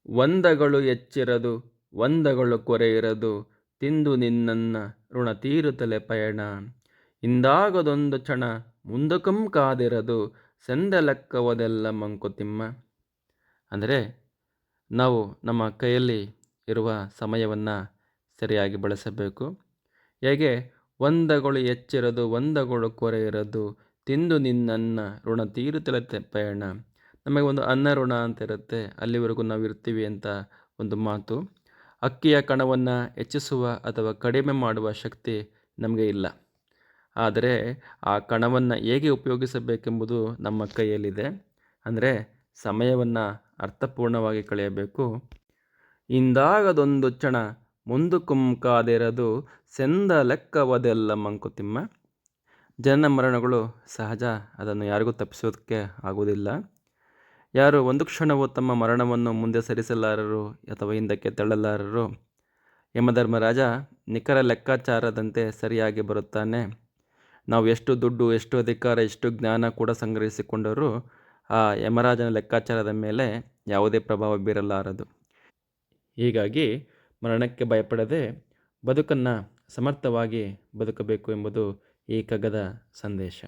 ವಂದಗಳು ಎಚ್ಚಿರದು ವಂದಗಳು ಕೊರೆಯಿರದು ತಿಂದು ನಿನ್ನನ್ನ ಋಣ ತೀರುತ್ತಲೆ ಪಯಣ. ಇಂದಾಗದೊಂದು ಕ್ಷಣ ಮುಂದಕಂ ಕಾದಿರದು ಸೆಂದಲೆಕ್ಕವದೆಲ್ಲ ಮಂಕುತಿಮ್ಮ. ಅಂದರೆ ನಾವು ನಮ್ಮ ಕೈಯಲ್ಲಿ ಇರುವ ಸಮಯವನ್ನು ಸರಿಯಾಗಿ ಬಳಸಬೇಕು. ಹೇಗೆ ವಂದಗಳು ಎಚ್ಚಿರದು ವಂದಗಳು ಕೊರೆಯಿರದು ತಿಂದು ನಿನ್ನನ್ನ ಋಣ ತೀರುತ್ತಲೆ ಪಯಣ. ನಮಗೆ ಒಂದು ಅನ್ನ ಋಣ ಅಂತ ಇರುತ್ತೆ, ಅಲ್ಲಿವರೆಗೂ ನಾವು ಇರ್ತೀವಿ ಅಂತ ಒಂದು ಮಾತು. ಅಕ್ಕಿಯ ಕಣವನ್ನು ಹೆಚ್ಚಿಸುವ ಅಥವಾ ಕಡಿಮೆ ಮಾಡುವ ಶಕ್ತಿ ನಮಗೆ ಇಲ್ಲ, ಆದರೆ ಆ ಕಣವನ್ನು ಹೇಗೆ ಉಪಯೋಗಿಸಬೇಕೆಂಬುದು ನಮ್ಮ ಕೈಯಲ್ಲಿದೆ. ಅಂದರೆ ಸಮಯವನ್ನು ಅರ್ಥಪೂರ್ಣವಾಗಿ ಕಳೆಯಬೇಕು. ಇಂದಾಗದೊಂದು ಕ್ಷಣ ಮುಂದಕ್ಕುಂ ಕಾದಿರದು ಸೆಂದ ಲೆಕ್ಕವದೆಲ್ಲ ಮಂಕುತಿಮ್ಮ. ಜನನ ಮರಣಗಳು ಸಹಜ, ಅದನ್ನು ಯಾರಿಗೂ ತಪ್ಪಿಸೋದಕ್ಕೆ ಆಗುವುದಿಲ್ಲ. ಯಾರು ಒಂದು ಕ್ಷಣವೂ ತಮ್ಮ ಮರಣವನ್ನು ಮುಂದೆ ಸರಿಸಲಾರರು ಅಥವಾ ಹಿಂದಕ್ಕೆ ತಳ್ಳಲಾರರು. ಯಮಧರ್ಮರಾಜ ನಿಖರ ಲೆಕ್ಕಾಚಾರದಂತೆ ಸರಿಯಾಗಿ ಬರುತ್ತಾನೆ. ನಾವು ಎಷ್ಟು ದುಡ್ಡು, ಎಷ್ಟು ಅಧಿಕಾರ, ಎಷ್ಟು ಜ್ಞಾನ ಕೂಡ ಸಂಗ್ರಹಿಸಿಕೊಂಡರೂ ಆ ಯಮರಾಜನ ಲೆಕ್ಕಾಚಾರದ ಮೇಲೆ ಯಾವುದೇ ಪ್ರಭಾವ ಬೀರಲಾರದು. ಹೀಗಾಗಿ ಮರಣಕ್ಕೆ ಭಯಪಡದೆ ಬದುಕನ್ನು ಸಮರ್ಥವಾಗಿ ಬದುಕಬೇಕು ಎಂಬುದು ಈ ಕಗ್ಗದ ಸಂದೇಶ.